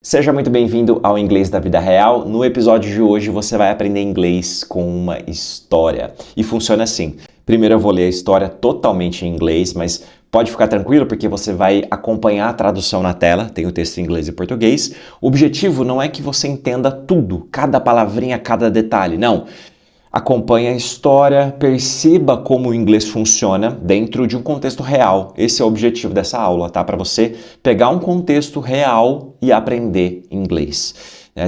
Seja muito bem-vindo ao Inglês da Vida Real. No episódio de hoje você vai aprender inglês com uma história. E funciona assim. Primeiro eu vou ler a história totalmente em inglês, mas pode ficar tranquilo porque você vai acompanhar a tradução na tela, tem o texto em inglês e português. O objetivo não é que você entenda tudo, cada palavrinha, cada detalhe, não. Acompanhe a história, perceba como o inglês funciona dentro de um contexto real. Esse é o objetivo dessa aula, tá? Para você pegar um contexto real e aprender inglês.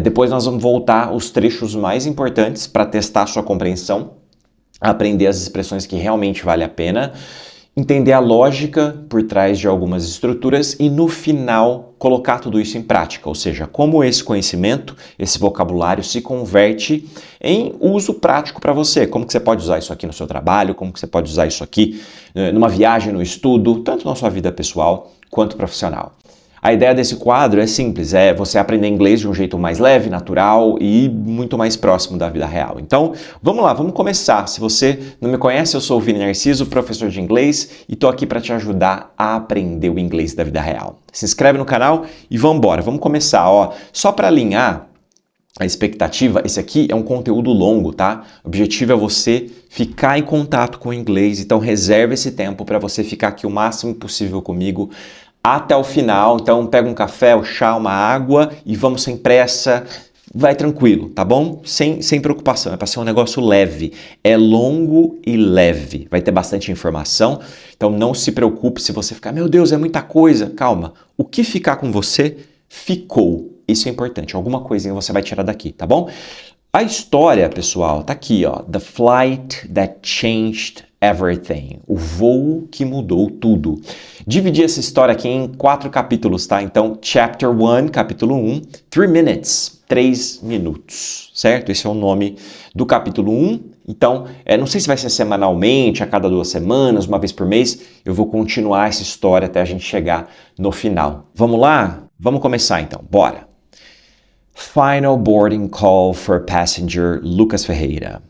Depois nós vamos voltar aos trechos mais importantes para testar a sua compreensão, aprender as expressões que realmente vale a pena, entender a lógica por trás de algumas estruturas e, no final, colocar tudo isso em prática, ou seja, como esse conhecimento, esse vocabulário se converte em uso prático para você, como que você pode usar isso aqui no seu trabalho, como que você pode usar isso aqui numa viagem, no estudo, tanto na sua vida pessoal quanto profissional. A ideia desse quadro é simples, é você aprender inglês de um jeito mais leve, natural e muito mais próximo da vida real. Então, vamos lá, vamos começar. Se você não me conhece, eu sou o Vini Narciso, professor de inglês, e estou aqui para te ajudar a aprender o inglês da vida real. Se inscreve no canal e vamos embora. Vamos começar, ó. Só para alinhar a expectativa, esse aqui é um conteúdo longo, tá? O objetivo é você ficar em contato com o inglês, então reserve esse tempo para você ficar aqui o máximo possível comigo até o final. Então pega um café, um chá, uma água e vamos sem pressa, vai tranquilo, tá bom? Sem preocupação, é para ser um negócio leve, é longo e leve, vai ter bastante informação, então não se preocupe se você ficar, meu Deus, é muita coisa, calma, o que ficar com você, ficou, isso é importante, alguma coisinha você vai tirar daqui, tá bom? A história, pessoal, tá aqui, ó, The Flight That Changed Everything, o voo que mudou tudo. Dividi essa história aqui em 4 capítulos, tá? Então, Chapter 1, capítulo 1, 3 minutes, 3 minutos, certo? Esse é o nome do capítulo 1. Então, não sei se vai ser semanalmente, a cada 2 semanas, uma vez por mês, eu vou continuar essa história até a gente chegar no final. Vamos lá? Vamos começar então, bora! Final boarding call for passenger Lucas Ferreira.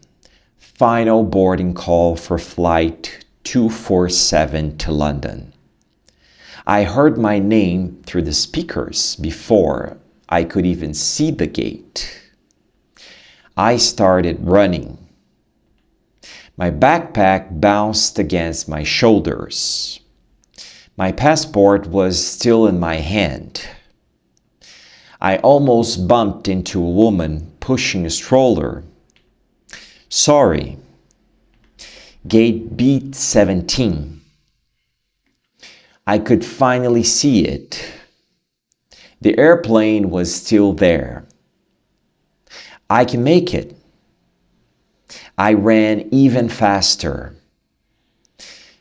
Final boarding call for flight 247 to London. I heard my name through the speakers before I could even see the gate. I started running. My backpack bounced against my shoulders. My passport was still in my hand. I almost bumped into a woman pushing a stroller. Sorry. Gate B17. I could finally see it. The airplane was still there. I can make it. I ran even faster.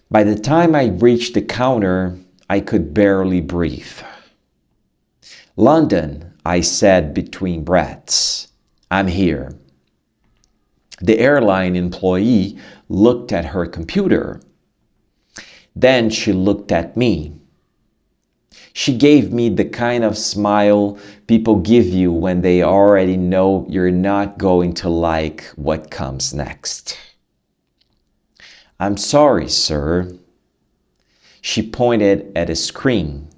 By the time I reached the counter, I could barely breathe. London, I said between breaths. I'm here. The airline employee looked at her computer. Then she looked at me. She gave me the kind of smile people give you when they already know you're not going to like what comes next. I'm sorry, sir. She pointed at a screen.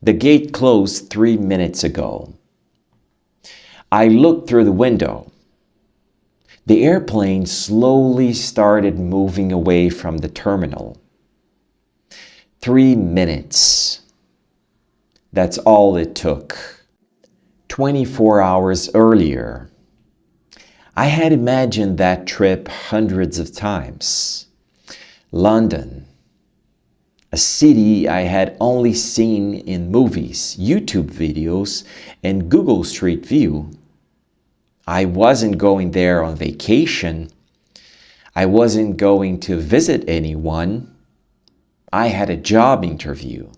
The gate closed 3 minutes ago. I looked through the window. The airplane slowly started moving away from the terminal. 3 minutes. That's all it took. 24 hours earlier. I had imagined that trip hundreds of times. London. A city I had only seen in movies, YouTube videos, and Google Street View. I wasn't going there on vacation. I wasn't going to visit anyone. I had a job interview.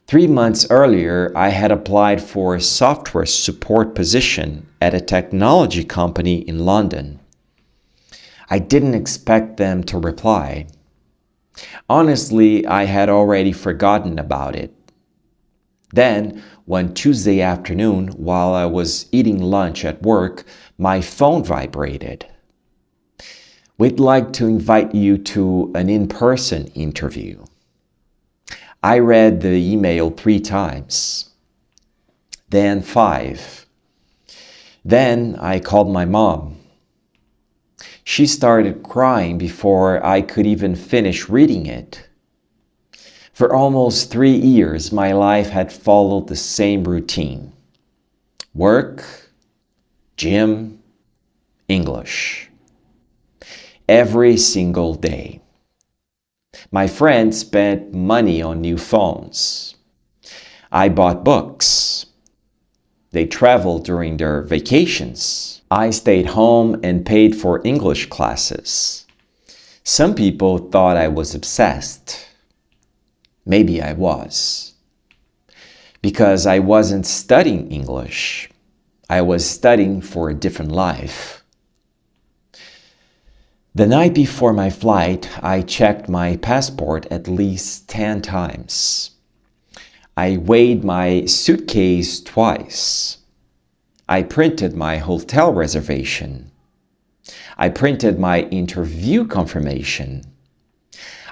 3 months earlier, I had applied for a software support position at a technology company in London. I didn't expect them to reply. Honestly, I had already forgotten about it. Then, one Tuesday afternoon, while I was eating lunch at work, my phone vibrated. We'd like to invite you to an in-person interview. I read the email 3 times. then 5. Then I called my mom. She started crying before I could even finish reading it. For almost 3 years, my life had followed the same routine. Work, gym, English. Every single day. My friends spent money on new phones. I bought books. They traveled during their vacations. I stayed home and paid for English classes. Some people thought I was obsessed. Maybe I was. Because I wasn't studying English. I was studying for a different life. The night before my flight, I checked my passport at least 10 times. I weighed my suitcase twice. I printed my hotel reservation. I printed my interview confirmation.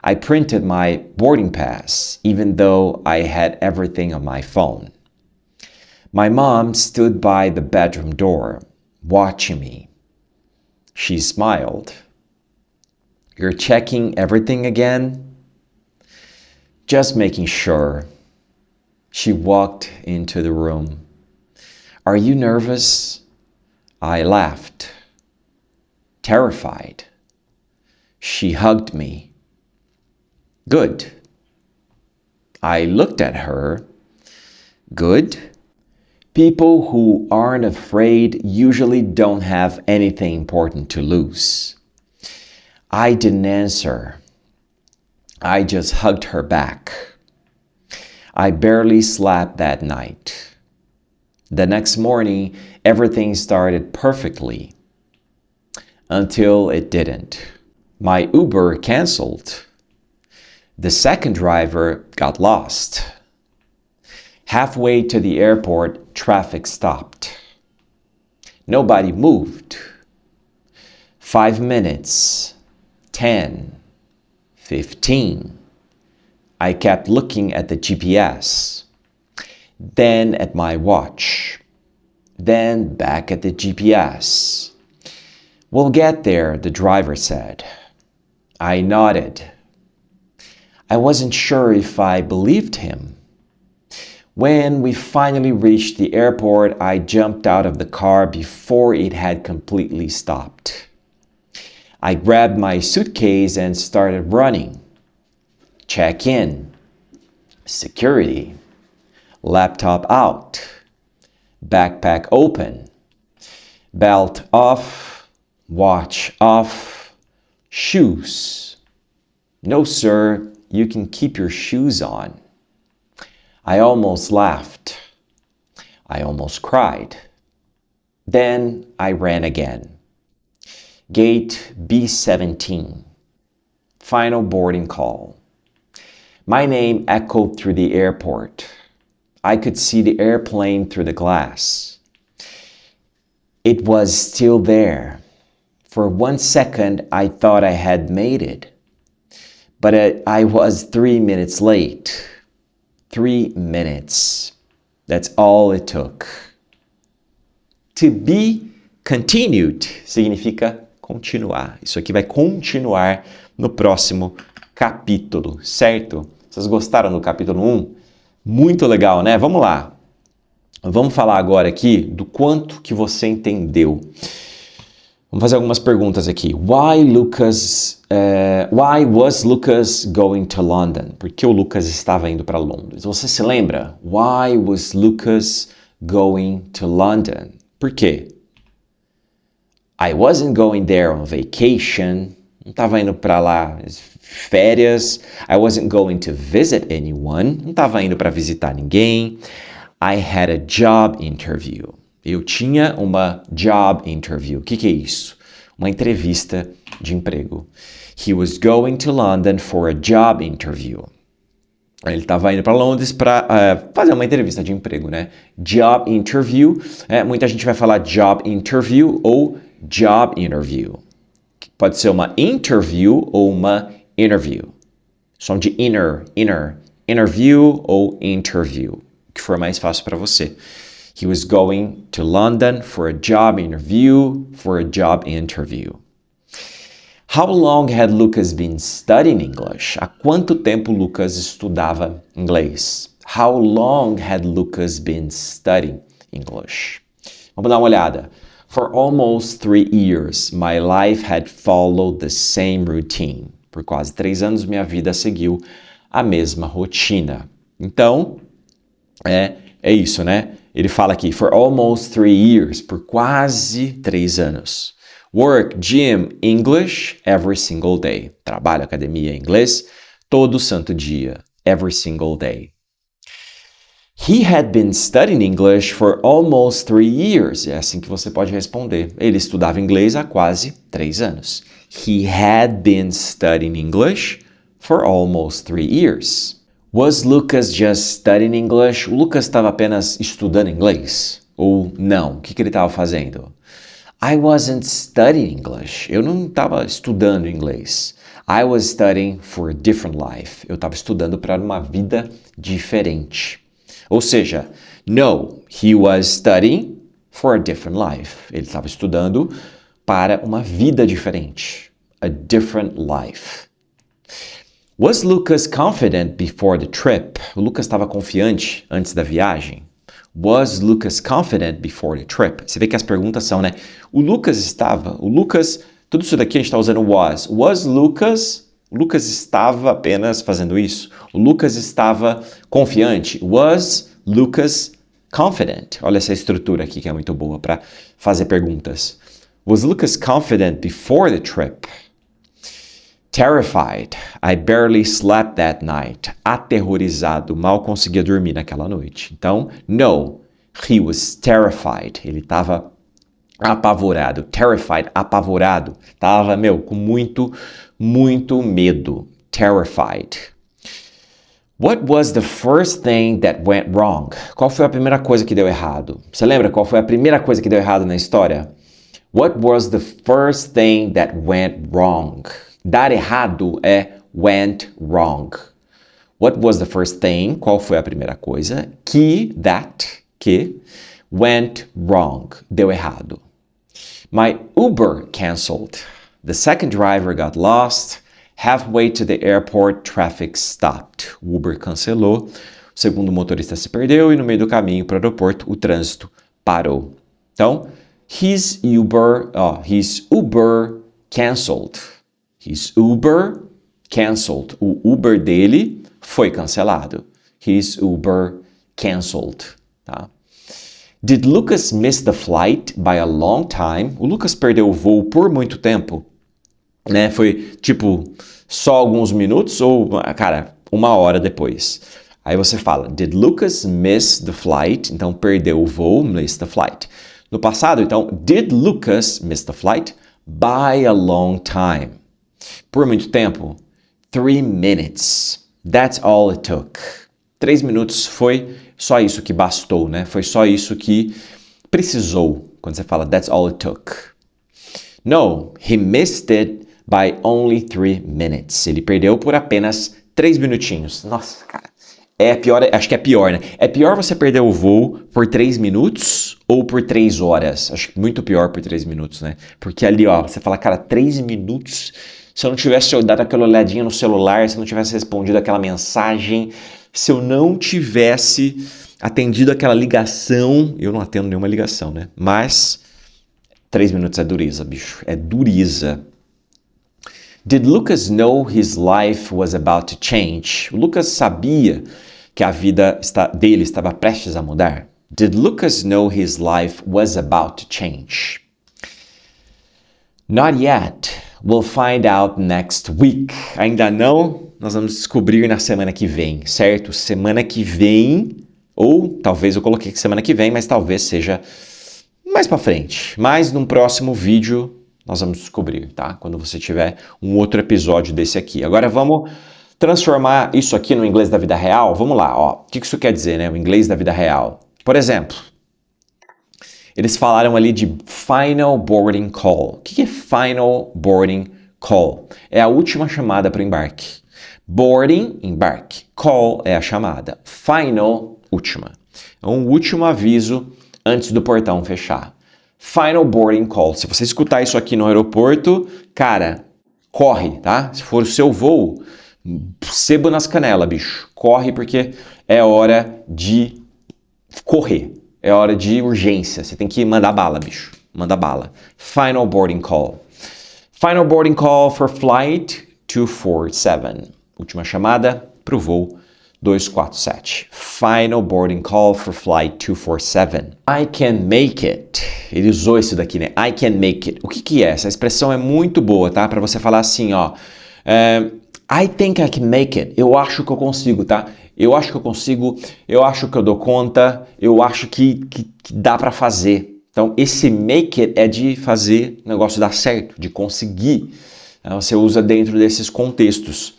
I printed my boarding pass, even though I had everything on my phone. My mom stood by the bedroom door, watching me. She smiled. "You're checking everything again?" "Just making sure." She walked into the room. "Are you nervous?" I laughed. Terrified. She hugged me. "Good." I looked at her. "Good?" People who aren't afraid usually don't have anything important to lose. I didn't answer. I just hugged her back. I barely slept that night. The next morning, everything started perfectly. Until it didn't. My Uber canceled. The second driver got lost. Halfway to the airport, traffic stopped. Nobody moved. 5 minutes, 10, 15. I kept looking at the GPS, then at my watch, then back at the GPS. "We'll get there," the driver said. I nodded. I wasn't sure if I believed him. When we finally reached the airport, I jumped out of the car before it had completely stopped. I grabbed my suitcase and started running. Check in. Security. Laptop out. Backpack open. Belt off. Watch off. Shoes. "No, sir, you can keep your shoes on." I almost laughed. I almost cried. Then I ran again. Gate B17. Final boarding call. My name echoed through the airport. I could see the airplane through the glass. It was still there. For 1 second, I thought I had made it. But I was 3 minutes late. 3 minutes. That's all it took. To be continued significa continuar. Isso aqui vai continuar no próximo capítulo, certo? Vocês gostaram do capítulo 1? Muito legal, né? Vamos lá. Vamos falar agora aqui do quanto que você entendeu. Vamos fazer algumas perguntas aqui. Why was Lucas going to London? Por que o Lucas estava indo para Londres? Você se lembra? Why was Lucas going to London? Por quê? I wasn't going there on vacation. Não estava indo para lá férias. I wasn't going to visit anyone. Não estava indo para visitar ninguém. I had a job interview. Eu tinha uma job interview. O que é isso? Uma entrevista de emprego. He was going to London for a job interview. Ele estava indo para Londres para fazer uma entrevista de emprego, né? Job interview. Muita gente vai falar job interview ou job interview. Pode ser uma interview ou uma interview. Som de inner. Interview ou interview. O que for mais fácil para você. He was going to London for a job interview. How long had Lucas been studying English? Há quanto tempo Lucas estudava inglês? How long had Lucas been studying English? Vamos dar uma olhada. For almost 3 years, my life had followed the same routine. Por quase 3 anos, minha vida seguiu a mesma rotina. Então, é isso, né? Ele fala aqui, for almost 3 years, por quase 3 anos. Work, gym, English, every single day. Trabalho, academia, inglês, todo santo dia. Every single day. He had been studying English for almost 3 years. É assim que você pode responder. Ele estudava inglês há quase 3 anos. He had been studying English for almost 3 years. Was Lucas just studying English? O Lucas estava apenas estudando inglês? Ou não? O que ele estava fazendo? I wasn't studying English. Eu não estava estudando inglês. I was studying for a different life. Eu estava estudando para uma vida diferente. Ou seja, no, he was studying for a different life. Ele estava estudando para uma vida diferente. A different life. Was Lucas confident before the trip? O Lucas estava confiante antes da viagem? Was Lucas confident before the trip? Você vê que as perguntas são, né? O Lucas, tudo isso daqui a gente está usando was. Was Lucas... O Lucas estava apenas fazendo isso. O Lucas estava confiante. Was Lucas confident? Olha essa estrutura aqui que é muito boa para fazer perguntas. Was Lucas confident before the trip? Terrified. I barely slept that night. Aterrorizado. Mal conseguia dormir naquela noite. Então, no. He was terrified. Ele estava apavorado. Terrified, apavorado. Tava, com muito medo. Terrified. What was the first thing that went wrong? Qual foi a primeira coisa que deu errado? Você lembra qual foi a primeira coisa que deu errado na história? What was the first thing that went wrong? Dar errado é went wrong. What was the first thing? Qual foi a primeira coisa? Que went wrong. Deu errado. My Uber canceled. The second driver got lost. Halfway to the airport, traffic stopped. O Uber cancelou. O segundo motorista se perdeu e no meio do caminho para o aeroporto, o trânsito parou. Então, his Uber canceled. His Uber canceled. O Uber dele foi cancelado. His Uber canceled. Tá? Did Lucas miss the flight by a long time? O Lucas perdeu o voo por muito tempo? Né? Foi tipo só alguns minutos ou, cara, 1 hora depois. Aí você fala, did Lucas miss the flight? Então, perdeu o voo, miss the flight. No passado, então, did Lucas miss the flight by a long time? Por muito tempo, 3 minutes. That's all it took. 3 minutos foi só isso que bastou, né? Foi só isso que precisou. Quando você fala, that's all it took. No, he missed it by only 3 minutes. Ele perdeu por apenas 3 minutinhos. Nossa, cara. É pior, acho que é pior, né? É pior você perder o voo por 3 minutos ou por 3 horas? Acho que muito pior por 3 minutos, né? Porque ali, ó, você fala, cara, 3 minutos, se eu não tivesse dado aquela olhadinha no celular, se eu não tivesse respondido aquela mensagem, se eu não tivesse atendido aquela ligação, eu não atendo nenhuma ligação, né? Mas 3 minutos é dureza, bicho, é dureza. Did Lucas know his life was about to change? O Lucas sabia que a vida dele estava prestes a mudar? Did Lucas know his life was about to change? Not yet. We'll find out next week. Ainda não, nós vamos descobrir na semana que vem, certo? Semana que vem, ou talvez eu coloquei que semana que vem, mas talvez seja mais pra frente. Mas num próximo vídeo nós vamos descobrir, tá? Quando você tiver um outro episódio desse aqui. Agora vamos transformar isso aqui no inglês da vida real. Vamos lá, ó. O que isso quer dizer, né? O inglês da vida real. Por exemplo, eles falaram ali de final boarding call. O que é final boarding call? É a última chamada para o embarque. Boarding, embarque. Call é a chamada. Final, última. É um último aviso antes do portão fechar. Final boarding call. Se você escutar isso aqui no aeroporto, cara, corre, tá? Se for o seu voo, sebo nas canelas, bicho. Corre porque é hora de correr. É hora de urgência. Você tem que mandar bala, bicho. Manda bala. Final boarding call. Final boarding call for flight 247. Última chamada para o voo 247. Final boarding call for flight 247. I can make it. Ele usou isso daqui, né? I can make it. O que é? Essa expressão é muito boa, tá? Para você falar assim, ó. I think I can make it. Eu acho que eu consigo, tá? Eu acho que eu consigo. Eu acho que eu dou conta. Eu acho que dá para fazer. Então, esse make it é de fazer o negócio dar certo, de conseguir. Você usa dentro desses contextos.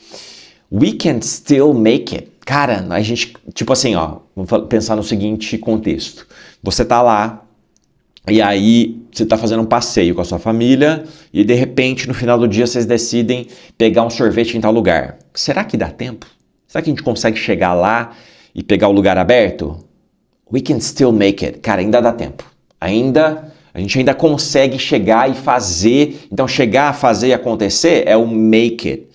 We can still make it. Cara, a gente, tipo assim, ó, vamos pensar no seguinte contexto. Você tá lá, e aí você tá fazendo um passeio com a sua família, e de repente, no final do dia, vocês decidem pegar um sorvete em tal lugar. Será que dá tempo? Será que a gente consegue chegar lá e pegar o lugar aberto? We can still make it. Cara, ainda dá tempo. A gente ainda consegue chegar e fazer. Então, chegar, fazer e acontecer é o make it.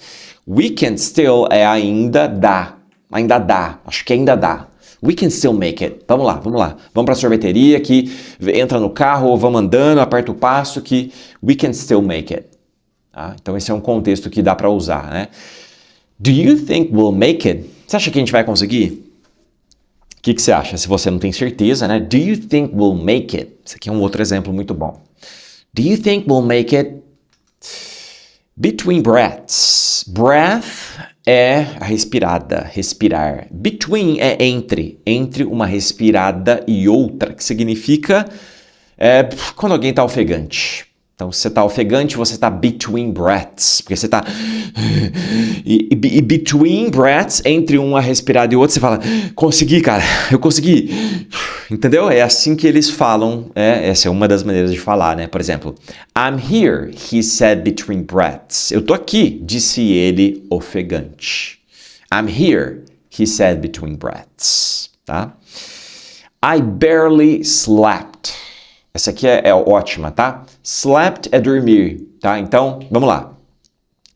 We can still é ainda dá. Ainda dá. Acho que ainda dá. We can still make it. Vamos lá. Vamos para a sorveteria que entra no carro ou vamos andando, aperta o passo que we can still make it. Tá? Então esse é um contexto que dá para usar, né? Do you think we'll make it? Você acha que a gente vai conseguir? O que você acha? Se você não tem certeza, né? Do you think we'll make it? Esse aqui é um outro exemplo muito bom. Do you think we'll make it? Between breaths. Breath é a respirada, respirar. Between é entre uma respirada e outra, que significa quando alguém está ofegante. Então, se você está ofegante, você está between breaths, porque você está... E between breaths, entre uma respirada e outra, você fala, consegui, cara, eu consegui. Entendeu? É assim que eles falam, essa é uma das maneiras de falar, né? Por exemplo, I'm here, he said between breaths. Eu tô aqui, disse ele ofegante. I'm here, he said between breaths, tá? I barely slept. Essa aqui é ótima, tá? Slept é dormir, tá? Então, vamos lá.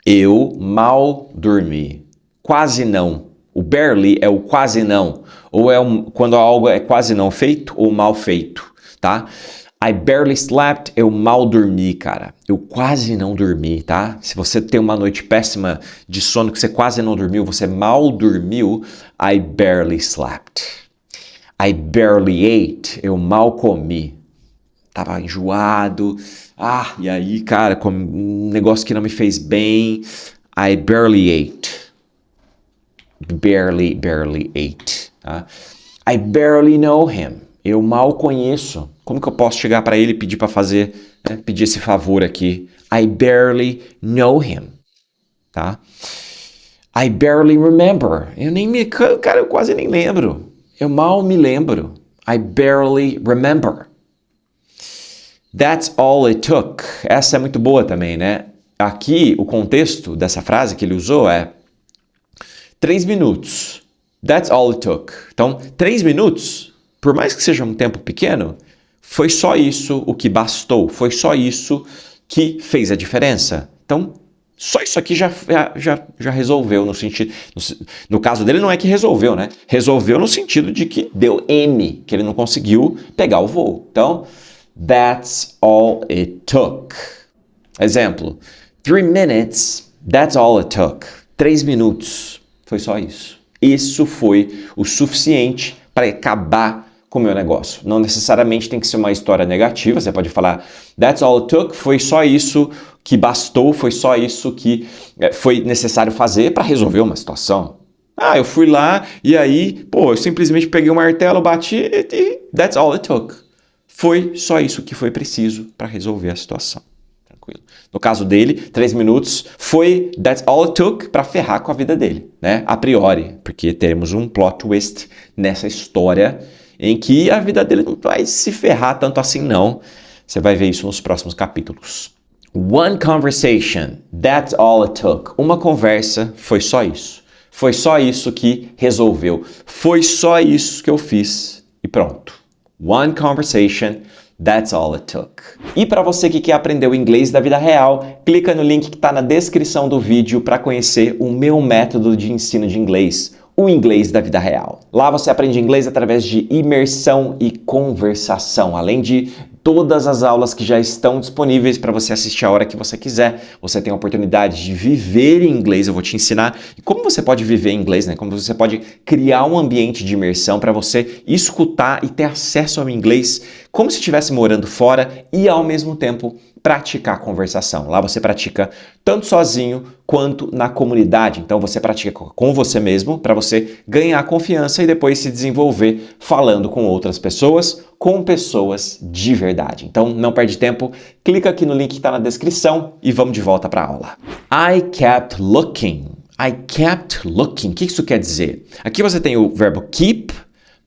Eu mal dormi. Quase não. O barely é o quase não. Ou quando algo é quase não feito ou mal feito, tá? I barely slept, eu mal dormi, cara. Eu quase não dormi, tá? Se você tem uma noite péssima de sono que você quase não dormiu, você mal dormiu, I barely slept. I barely ate, eu mal comi. Tava enjoado. E aí, cara, um negócio que não me fez bem. I barely ate. Barely ate. Tá? I barely know him. Eu mal conheço. Como que eu posso chegar para ele e pedir para fazer, né, pedir esse favor aqui? I barely know him. Tá? I barely remember. Cara, eu quase nem lembro. Eu mal me lembro. I barely remember. That's all it took. Essa é muito boa também, né? Aqui, o contexto dessa frase que ele usou é 3 minutos. That's all it took. Então, 3 minutos, por mais que seja um tempo pequeno, foi só isso o que bastou. Foi só isso que fez a diferença. Então, só isso aqui já resolveu no sentido... No caso dele, não é que resolveu, né? Resolveu no sentido de que deu M, que ele não conseguiu pegar o voo. Então... That's all it took. Exemplo. 3 minutes, that's all it took. 3 minutos, foi só isso. Isso foi o suficiente para acabar com o meu negócio. Não necessariamente tem que ser uma história negativa, você pode falar that's all it took, foi só isso que bastou, foi só isso que foi necessário fazer para resolver uma situação. Eu fui lá e aí, eu simplesmente peguei um martelo, bati e that's all it took. Foi só isso que foi preciso para resolver a situação. Tranquilo. No caso dele, 3 minutos foi that's all it took para ferrar com a vida dele, né? A priori, porque teremos um plot twist nessa história em que a vida dele não vai se ferrar tanto assim, não. Você vai ver isso nos próximos capítulos. One conversation, that's all it took. Uma conversa, foi só isso. Foi só isso que resolveu. Foi só isso que eu fiz e pronto. One conversation. That's all it took. E para você que quer aprender o inglês da vida real, clica no link que está na descrição do vídeo para conhecer o meu método de ensino de inglês, o inglês da vida real. Lá você aprende inglês através de imersão e conversação, além de todas as aulas que já estão disponíveis para você assistir a hora que você quiser. Você tem a oportunidade de viver em inglês, eu vou te ensinar como você pode viver em inglês, né? Como você pode criar um ambiente de imersão para você escutar e ter acesso ao inglês como se estivesse morando fora e ao mesmo tempo praticar a conversação. Lá você pratica tanto sozinho quanto na comunidade. Então você pratica com você mesmo para você ganhar confiança e depois se desenvolver falando com outras pessoas, com pessoas de verdade. Então não perde tempo, clica aqui no link que está na descrição e vamos de volta para a aula. I kept looking. I kept looking. O que isso quer dizer? Aqui você tem o verbo keep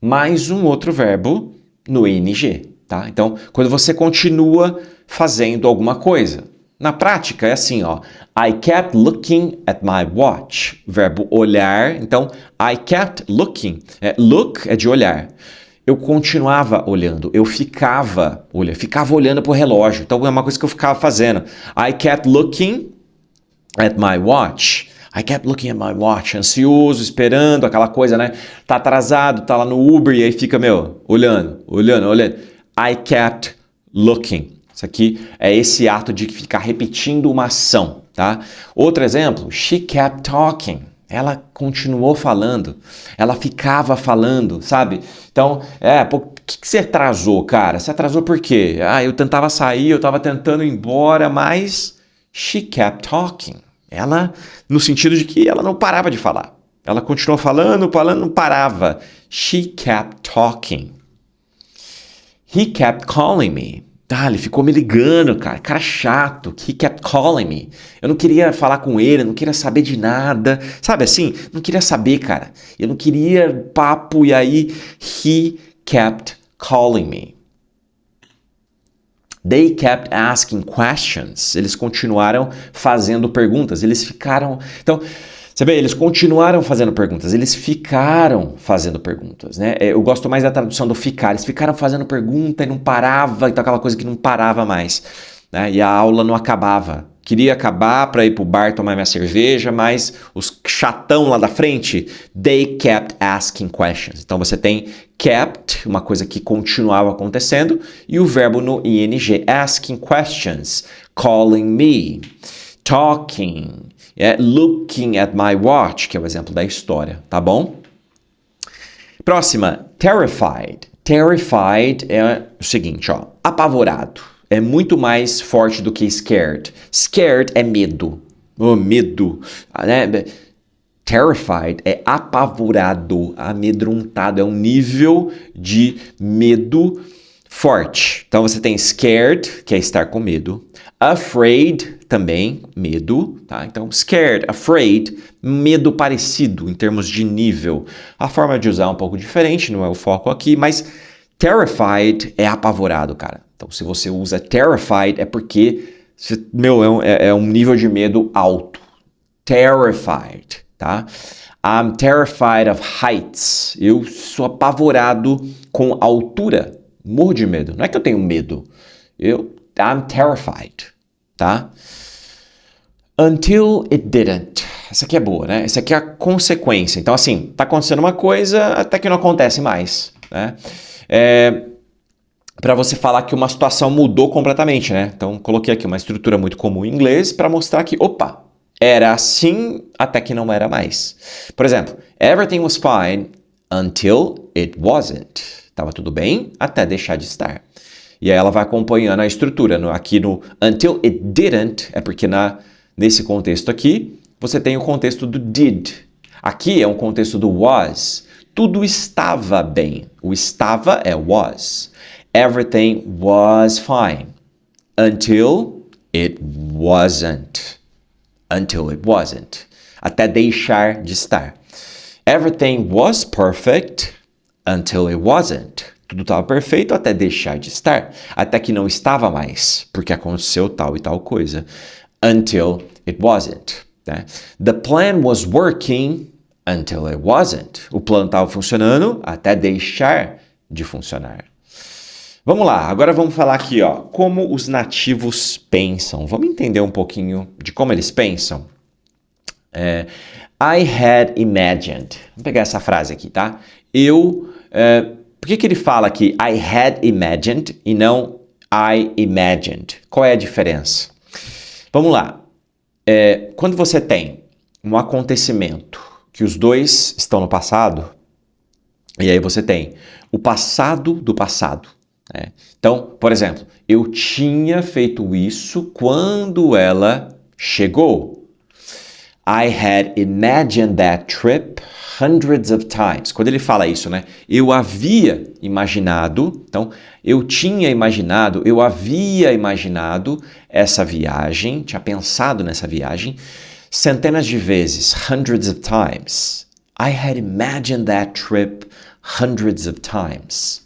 mais um outro verbo no ing. Tá? Então, quando você continua fazendo alguma coisa. Na prática, é assim, ó. I kept looking at my watch. Verbo olhar. Então, I kept looking. Look é de olhar. Eu continuava olhando. Eu ficava olhando pro relógio. Então, é uma coisa que eu ficava fazendo. I kept looking at my watch. I kept looking at my watch, ansioso, esperando, aquela coisa, né? Tá atrasado, tá lá no Uber e aí fica, olhando. I kept looking. Isso aqui é esse ato de ficar repetindo uma ação, tá? Outro exemplo, she kept talking. Ela continuou falando. Ela ficava falando, sabe? Então, por que você atrasou, cara? Você atrasou por quê? Eu tentava sair, eu tava tentando ir embora, mas she kept talking. Ela, no sentido de que ela não parava de falar. Ela continuou falando, não parava. She kept talking. He kept calling me. Ele ficou me ligando, cara chato. He kept calling me. Eu não queria falar com ele, eu não queria saber de nada. Sabe assim? Não queria saber, cara. Eu não queria papo e aí he kept calling me. They kept asking questions. Eles continuaram fazendo perguntas. Eles ficaram... Então, você vê, eles continuaram fazendo perguntas. Eles ficaram fazendo perguntas, né? Eu gosto mais da tradução do ficar. Eles ficaram fazendo pergunta e não parava. Então, aquela coisa que não parava mais, né? E a aula não acabava. Queria acabar para ir pro bar tomar minha cerveja, mas os chatão lá da frente, they kept asking questions. Então você tem kept, uma coisa que continuava acontecendo, e o verbo no ing, asking questions, calling me, talking, looking at my watch, que é o exemplo da história, tá bom? Próxima, terrified. Terrified é o seguinte, ó, apavorado. É muito mais forte do que scared. Scared é medo. Medo. Né? Terrified é apavorado, amedrontado. É um nível de medo forte. Então você tem scared, que é estar com medo. Afraid, também, medo. Tá? Então scared, afraid, medo parecido em termos de nível. A forma de usar é um pouco diferente, não é o foco aqui, mas terrified é apavorado, cara. Então, se você usa terrified, é porque, é um nível de medo alto. Terrified, tá? I'm terrified of heights. Eu sou apavorado com altura. Morro de medo. Não é que eu tenho medo. I'm terrified, tá? Until it didn't. Essa aqui é boa, né? Essa aqui é a consequência. Então, assim, tá acontecendo uma coisa até que não acontece mais, né? Para você falar que uma situação mudou completamente, né? Então, coloquei aqui uma estrutura muito comum em inglês para mostrar que, era assim até que não era mais. Por exemplo, everything was fine until it wasn't. Tava tudo bem até deixar de estar. E aí ela vai acompanhando a estrutura. Aqui no until it didn't, é porque nesse contexto aqui, você tem o contexto do did. Aqui é um contexto do was. Tudo estava bem. O estava é was. Everything was fine until it wasn't. Until it wasn't. Até deixar de estar. Everything was perfect until it wasn't. Tudo estava perfeito até deixar de estar. Até que não estava mais, porque aconteceu tal e tal coisa. Until it wasn't. Né? The plan was working until it wasn't. O plano estava funcionando até deixar de funcionar. Vamos lá, agora vamos falar aqui, ó, como os nativos pensam. Vamos entender um pouquinho de como eles pensam? I had imagined. Vamos pegar essa frase aqui, tá? Por que ele fala aqui I had imagined e não I imagined? Qual é a diferença? Vamos lá. Quando você tem um acontecimento que os dois estão no passado, e aí você tem o passado do passado. Né? Então, por exemplo, eu tinha feito isso quando ela chegou. I had imagined that trip hundreds of times. Quando ele fala isso, né? Eu havia imaginado, então, eu havia imaginado essa viagem, tinha pensado nessa viagem centenas de vezes, hundreds of times. I had imagined that trip hundreds of times.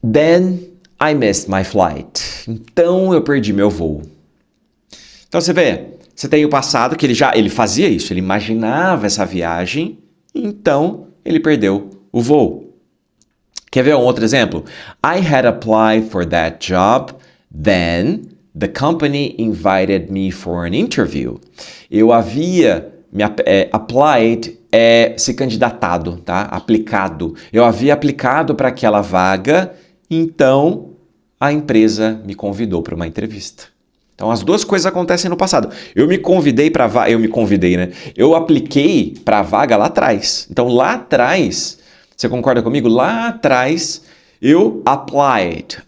Then I missed my flight. Então eu perdi meu voo. Então você vê, você tem o passado que ele fazia isso, ele imaginava essa viagem, então ele perdeu o voo. Quer ver um outro exemplo? I had applied for that job, then the company invited me for an interview. Eu havia applied se candidatado, tá? Aplicado. Eu havia aplicado para aquela vaga, então a empresa me convidou para uma entrevista. Então as duas coisas acontecem no passado. Eu apliquei para a vaga lá atrás. Então lá atrás, você concorda comigo? Lá atrás eu applied.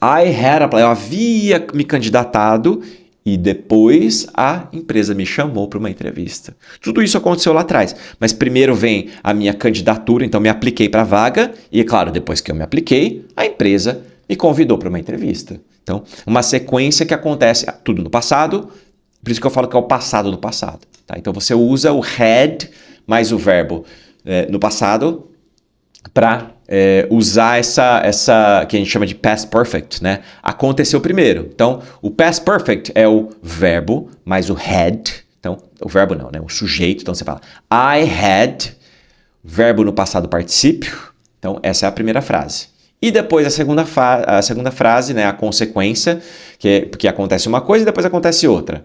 Eu havia me candidatado e depois a empresa me chamou para uma entrevista. Tudo isso aconteceu lá atrás. Mas primeiro vem a minha candidatura, então me apliquei para a vaga e, é claro, depois que eu me apliquei, a empresa me convidou para uma entrevista. Então, uma sequência que acontece tudo no passado, por isso que eu falo que é o passado do passado. Tá? Então, você usa o had mais o verbo no passado para usar essa que a gente chama de past perfect, né? Aconteceu primeiro. Então, o past perfect é o verbo mais o had. Então, o verbo não, né? O sujeito. Então, você fala I had, verbo no passado particípio. Então, essa é a primeira frase. E depois a segunda frase, né? A consequência, porque acontece uma coisa e depois acontece outra.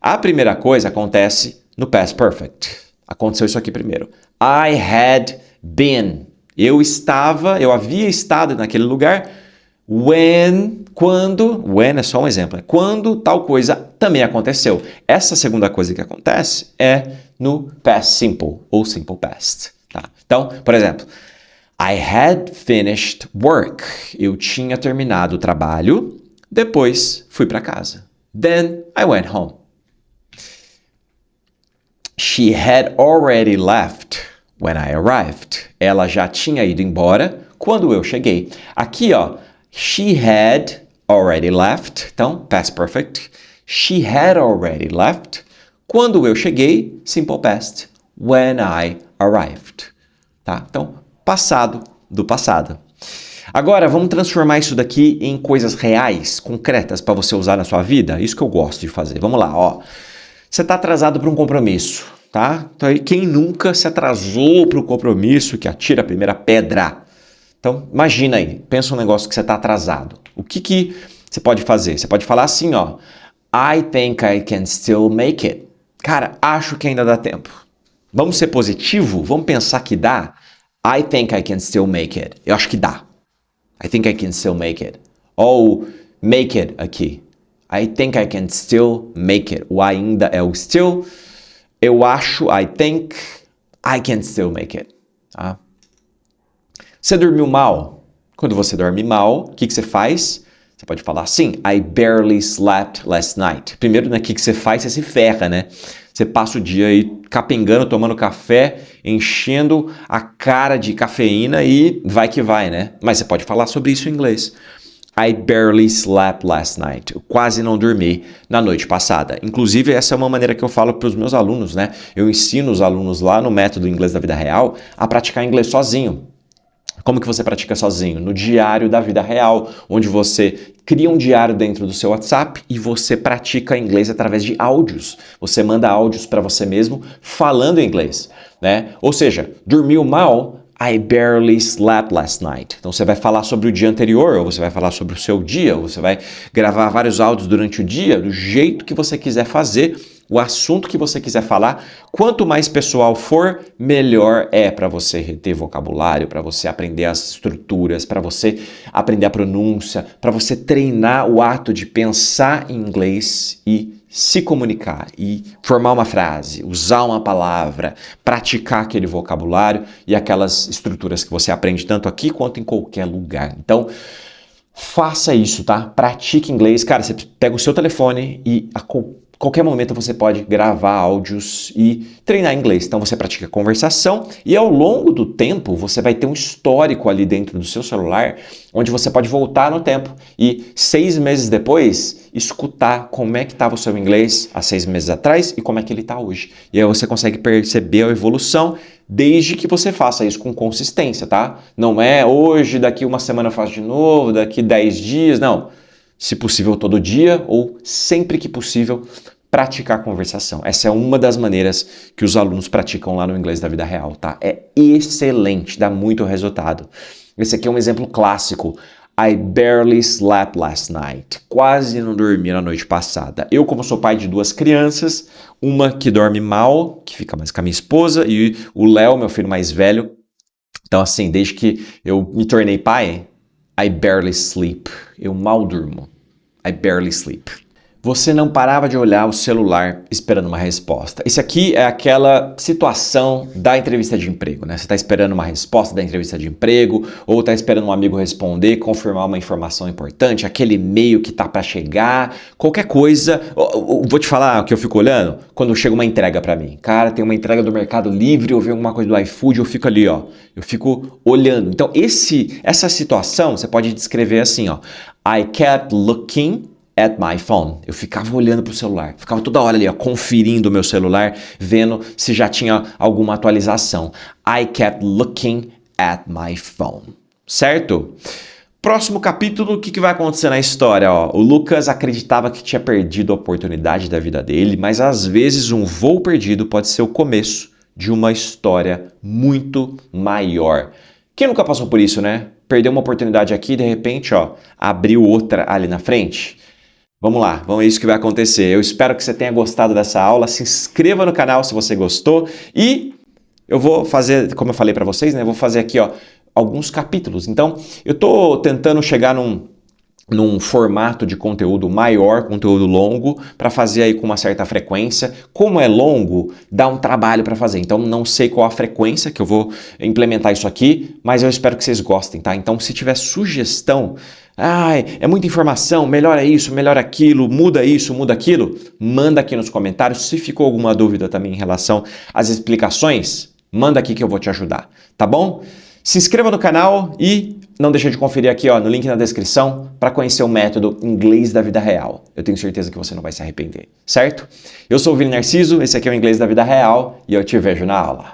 A primeira coisa acontece no past perfect. Aconteceu isso aqui primeiro. I had been. Eu havia estado naquele lugar when é só um exemplo, né? Quando tal coisa também aconteceu. Essa segunda coisa que acontece é no past simple ou simple past. Tá? Então, por exemplo, I had finished work. Eu tinha terminado o trabalho, depois fui para casa. Then I went home. She had already left when I arrived. Ela já tinha ido embora quando eu cheguei. Aqui, ó, she had already left. Então, past perfect. She had already left. Quando eu cheguei, simple past. When I arrived. Tá? Então, passado do passado. Agora, vamos transformar isso daqui em coisas reais, concretas, para você usar na sua vida? Isso que eu gosto de fazer. Vamos lá, ó. Você está atrasado para um compromisso. Tá? Então, quem nunca se atrasou para o compromisso que atira a primeira pedra? Então, imagina aí, pensa um negócio que você está atrasado. O que você pode fazer? Você pode falar assim, ó. I think I can still make it. Cara, acho que ainda dá tempo. Vamos ser positivo? Vamos pensar que dá? I think I can still make it. Eu acho que dá. I think I can still make it. Ou make it aqui. I think I can still make it. O ainda é o still. Eu acho, I think, I can still make it. Tá? Você dormiu mal? Quando você dorme mal, o que você faz? Você pode falar assim, I barely slept last night. Primeiro, né, o que você faz? Você se ferra, né? Você passa o dia aí capengando, tomando café, enchendo a cara de cafeína e vai que vai, né? Mas você pode falar sobre isso em inglês. I barely slept last night. Eu quase não dormi na noite passada. Inclusive, essa é uma maneira que eu falo para os meus alunos, né? Eu ensino os alunos lá no método Inglês da Vida Real a praticar inglês sozinho. Como que você pratica sozinho? No diário da vida real, onde você cria um diário dentro do seu WhatsApp e você pratica inglês através de áudios. Você manda áudios para você mesmo falando inglês, né? Ou seja, dormiu mal, I barely slept last night. Então você vai falar sobre o dia anterior, ou você vai falar sobre o seu dia, ou você vai gravar vários áudios durante o dia, do jeito que você quiser fazer, o assunto que você quiser falar. Quanto mais pessoal for, melhor é para você reter vocabulário, para você aprender as estruturas, para você aprender a pronúncia, para você treinar o ato de pensar em inglês e se comunicar e formar uma frase, usar uma palavra, praticar aquele vocabulário e aquelas estruturas que você aprende tanto aqui quanto em qualquer lugar. Então, faça isso, tá? Pratique inglês. Cara, você pega o seu telefone e qualquer momento você pode gravar áudios e treinar inglês. Então você pratica conversação e ao longo do tempo você vai ter um histórico ali dentro do seu celular onde você pode voltar no tempo e 6 meses depois escutar como é que estava o seu inglês há 6 meses atrás e como é que ele está hoje. E aí você consegue perceber a evolução desde que você faça isso com consistência, tá? Não é hoje, daqui uma semana eu faço de novo, daqui 10 dias, não. Se possível todo dia ou sempre que possível, praticar conversação. Essa é uma das maneiras que os alunos praticam lá no Inglês da Vida Real, tá? É excelente, dá muito resultado. Esse aqui é um exemplo clássico. I barely slept last night. Quase não dormi na noite passada. Eu, como sou pai de 2 crianças, uma que dorme mal, que fica mais com a minha esposa, e o Léo, meu filho mais velho. Então, assim, desde que eu me tornei pai, I barely sleep. Eu mal durmo. I barely sleep. Você não parava de olhar o celular esperando uma resposta. Isso aqui é aquela situação da entrevista de emprego, né? Você está esperando uma resposta da entrevista de emprego ou está esperando um amigo responder, confirmar uma informação importante, aquele e-mail que tá para chegar, qualquer coisa. Vou te falar o que eu fico olhando quando chega uma entrega para mim. Cara, tem uma entrega do Mercado Livre, eu vi alguma coisa do iFood, eu fico ali, ó. Eu fico olhando. Então, essa situação você pode descrever assim, ó. I kept looking at my phone. Eu ficava olhando pro celular, ficava toda hora ali, ó, conferindo o meu celular, vendo se já tinha alguma atualização. I kept looking at my phone. Certo? Próximo capítulo, o que vai acontecer na história? Ó, o Lucas acreditava que tinha perdido a oportunidade da vida dele, mas às vezes um voo perdido pode ser o começo de uma história muito maior. Quem nunca passou por isso, né? Perdeu uma oportunidade aqui e de repente, ó, abriu outra ali na frente. Vamos lá, vamos ver isso que vai acontecer. Eu espero que você tenha gostado dessa aula. Se inscreva no canal se você gostou. E eu vou fazer, como eu falei para vocês, né? Eu vou fazer aqui, ó, alguns capítulos. Então, eu tô tentando chegar num formato de conteúdo maior, conteúdo longo, para fazer aí com uma certa frequência. Como é longo, dá um trabalho para fazer. Então, não sei qual a frequência que eu vou implementar isso aqui, mas eu espero que vocês gostem, tá? Então, se tiver sugestão, é muita informação, melhora isso, melhora aquilo, muda isso, muda aquilo, manda aqui nos comentários. Se ficou alguma dúvida também em relação às explicações, manda aqui que eu vou te ajudar, tá bom? Se inscreva no canal e não deixe de conferir aqui, ó, no link na descrição para conhecer o método Inglês da Vida Real. Eu tenho certeza que você não vai se arrepender, certo? Eu sou o Vini Narciso, esse aqui é o Inglês da Vida Real e eu te vejo na aula.